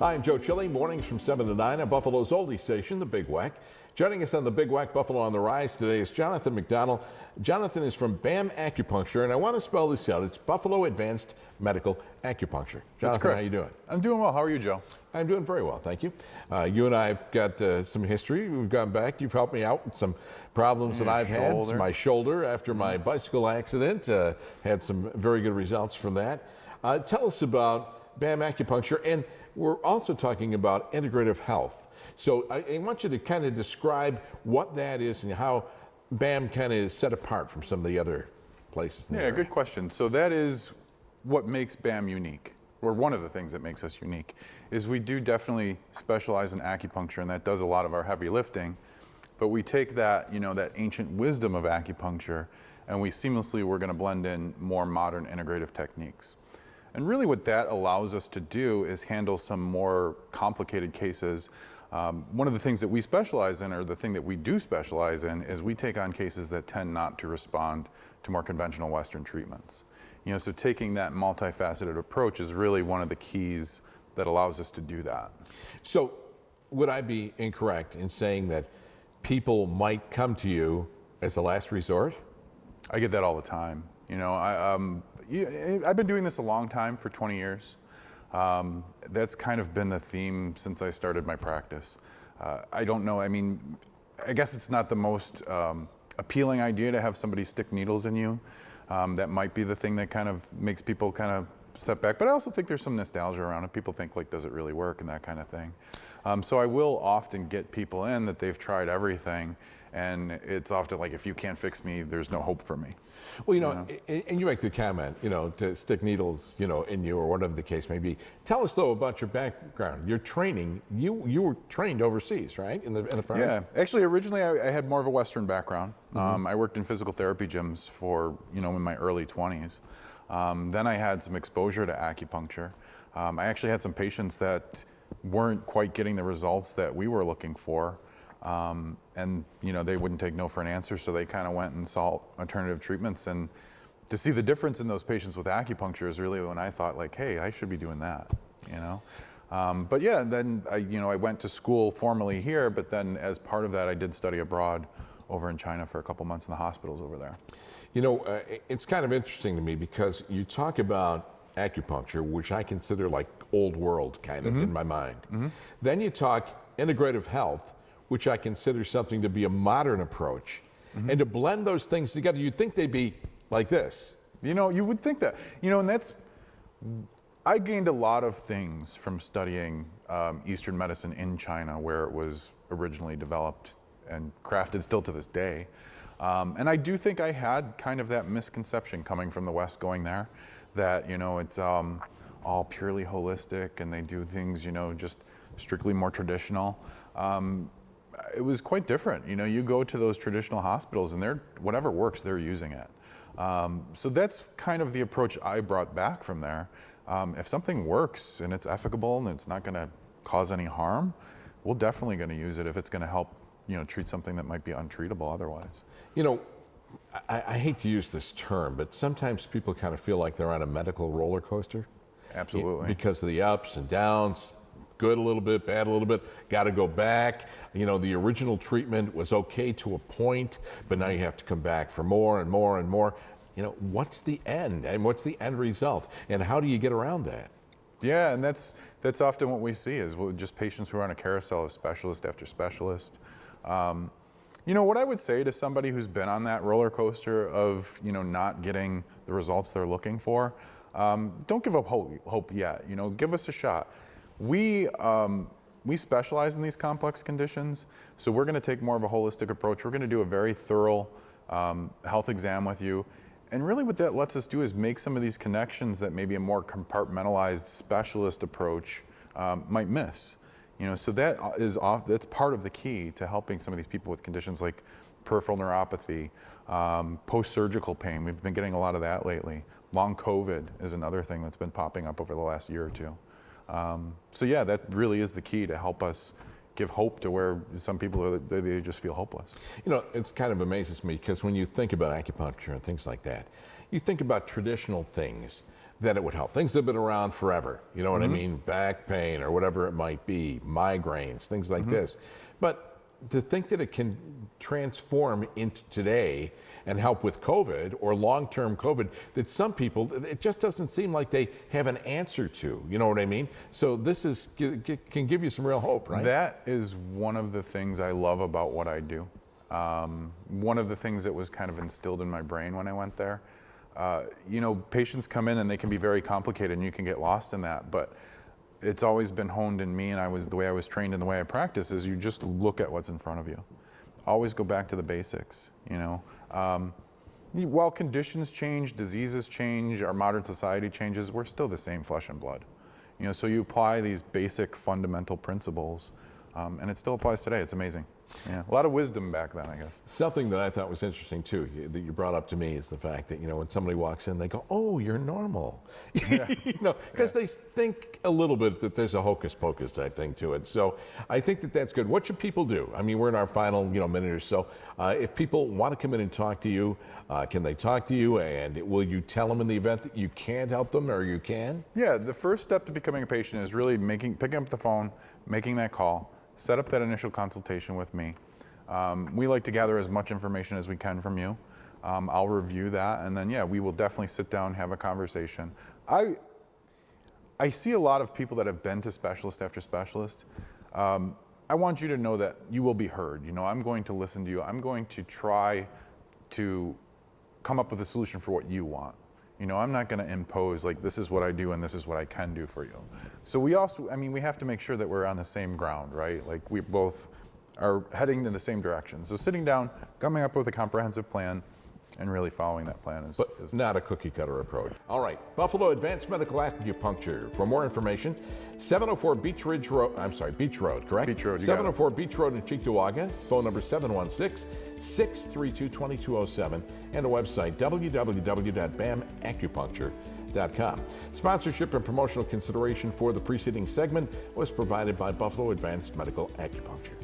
Hi, I'm Joe Chile. Mornings from 7 to 9 on Buffalo's oldie station, The Big Wack. Joining us on The Big Wack Buffalo on the Rise today is Jonathan McDonald. Jonathan is from BAM Acupuncture, and I want to spell this out. It's Buffalo Advanced Medical Acupuncture. Jonathan, how you doing? I'm doing well. How are you, Joe? I'm doing very well, thank you. You and I have got some history. We've gone back. You've helped me out with some problems that I've had. My shoulder after my bicycle accident. Had some very good results from that. Tell us about BAM Acupuncture, and we're also talking about integrative health. So I want you to kind of describe what that is and how BAM kind of is set apart from some of the other places in the area. Good question. So that is what makes BAM unique, or one of the things that makes us unique, is we do definitely specialize in acupuncture, and that does a lot of our heavy lifting. But we take that, that ancient wisdom of acupuncture, and we're going to blend in more modern integrative techniques. And really what that allows us to do is handle some more complicated cases. One of the things that we specialize in, or the thing that we do specialize in, is we take on cases that tend not to respond to more conventional Western treatments. So taking that multifaceted approach is really one of the keys that allows us to do that. So would I be incorrect in saying that people might come to you as a last resort? I get that all the time. I've been doing this a long time, for 20 years. That's kind of been the theme since I started my practice. I don't know, I guess it's not the most appealing idea to have somebody stick needles in you. That might be the thing that kind of makes people kind of set back, but I also think there's some nostalgia around it. People think, like, does it really work, and that kind of thing. So I will often get people in that they've tried everything, and it's often like, if you can't fix me, there's no hope for me. Well, and you make the comment, to stick needles, in you, or whatever the case may be. Tell us, though, about your background. Your training, you were trained overseas, right? In the farm? Yeah, actually, originally I had more of a Western background. I worked in physical therapy gyms for, in my early 20s. Then I had some exposure to acupuncture. I actually had some patients that weren't quite getting the results that we were looking for. And they wouldn't take no for an answer, so they kind of went and sought alternative treatments. And to see the difference in those patients with acupuncture is really when I thought, like, hey, I should be doing that, But yeah, then I went to school formally here, but then as part of that, I did study abroad over in China for a couple months in the hospitals over there. It's kind of interesting to me because you talk about acupuncture, which I consider like old world kind of in my mind. Then you talk integrative health, which I consider something to be a modern approach. And to blend those things together, you'd think they'd be like this. You would think that. And I gained a lot of things from studying Eastern medicine in China, where it was originally developed and crafted still to this day. And I do think I had kind of that misconception coming from the West going there, that, it's all purely holistic and they do things, just strictly more traditional. It was quite different. You go to those traditional hospitals and whatever works, they're using it. So that's kind of the approach I brought back from there. If something works and it's efficable and it's not going to cause any harm, we're definitely going to use it if it's going to help, treat something that might be untreatable otherwise. I hate to use this term, but sometimes people kind of feel like they're on a medical roller coaster. Absolutely. Because of the ups and downs. Good a little bit, bad a little bit, got to go back. The original treatment was okay to a point, but now you have to come back for more and more and more. What's the end, and what's the end result, and how do you get around that? Yeah, and that's often what we see is just patients who are on a carousel of specialist after specialist. What I would say to somebody who's been on that roller coaster of, not getting the results they're looking for, don't give up hope yet. Give us a shot. We specialize in these complex conditions, so we're going to take more of a holistic approach. We're going to do a very thorough health exam with you. And really what that lets us do is make some of these connections that maybe a more compartmentalized specialist approach might miss. So that's part of the key to helping some of these people with conditions like peripheral neuropathy, post-surgical pain. We've been getting a lot of that lately. Long COVID is another thing that's been popping up over the last year or two. So yeah, that really is the key to help us give hope to where some people, they just feel hopeless. It's kind of amazes me because when you think about acupuncture and things like that, you think about traditional things that it would help. Things that have been around forever, you know what I mean? Back pain or whatever it might be, migraines, things like this. But to think that it can transform into today and help with COVID or long-term COVID, that some people, it just doesn't seem like they have an answer to, you know what I mean? So this can give you some real hope, right? That is one of the things I love about what I do. One of the things that was kind of instilled in my brain when I went there. You know, patients come in and they can be very complicated and you can get lost in that, but it's always been honed in me, and the way I was trained and the way I practice is you just look at what's in front of you. Always go back to the basics, you know. While conditions change, diseases change, our modern society changes, we're still the same flesh and blood. You know, so you apply these basic fundamental principles, and it still applies today. It's amazing. Yeah, a lot of wisdom back then, I guess. Something that I thought was interesting too, that you brought up to me, is the fact that, you know, when somebody walks in, they go, "Oh, you're normal," you know, because they think a little bit that there's a hocus pocus type thing to it. So I think that that's good. What should people do? I mean, we're in our final, you know, minute or so. If people want to come in and talk to you, can they talk to you? And will you tell them in the event that you can't help them, or you can? Yeah, the first step to becoming a patient is really picking up the phone, making that call. Set up that initial consultation with me. We like to gather as much information as we can from you. I'll review that, and then, yeah, we will definitely sit down and have a conversation. I see a lot of people that have been to specialist after specialist. I want you to know that you will be heard. You know, I'm going to listen to you. I'm going to try to come up with a solution for what you want. You know, I'm not going to impose, like, this is what I do and this is what I can do for you. So we also, I mean, we have to make sure that we're on the same ground, right? Like, we both are heading in the same direction. So sitting down, coming up with a comprehensive plan, and really following that plan is not a cookie cutter approach. All right, Buffalo Advanced Medical Acupuncture. For more information, 704 Beach Road, correct? Beach Road, 704 Beach Road in Cheektowaga. Phone number 716-632-2207, and a website, www.bamacupuncture.com. Sponsorship and promotional consideration for the preceding segment was provided by Buffalo Advanced Medical Acupuncture.